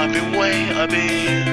I've been waiting, I've been.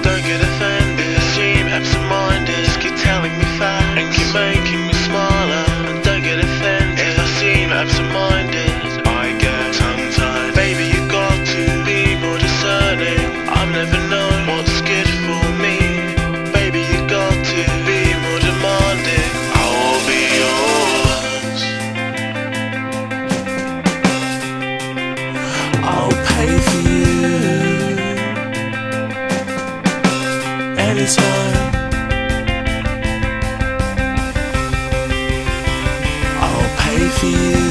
Don't get offended, seem absent-minded, keep telling me facts and keep making me smiler. And don't get offended if I seem absent-minded, I get tongue-tied. Baby, you got to be more discerning. I've never known what's good for me. Baby, you got to be more demanding. I will be yours. I'll pay for you anytime. I'll pay for you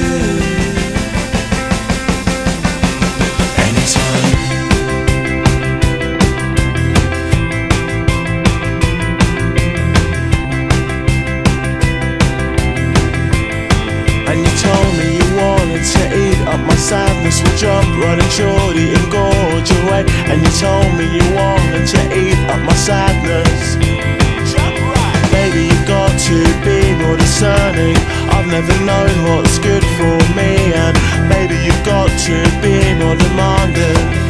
anytime. And you told me you wanted to eat up my sadness. We jumped right and shorty and gorge away. And you told me you wanted to eat up my sadness. Baby, you got to be more discerning. I've never known what's good for me. And baby, you got to be more demanding.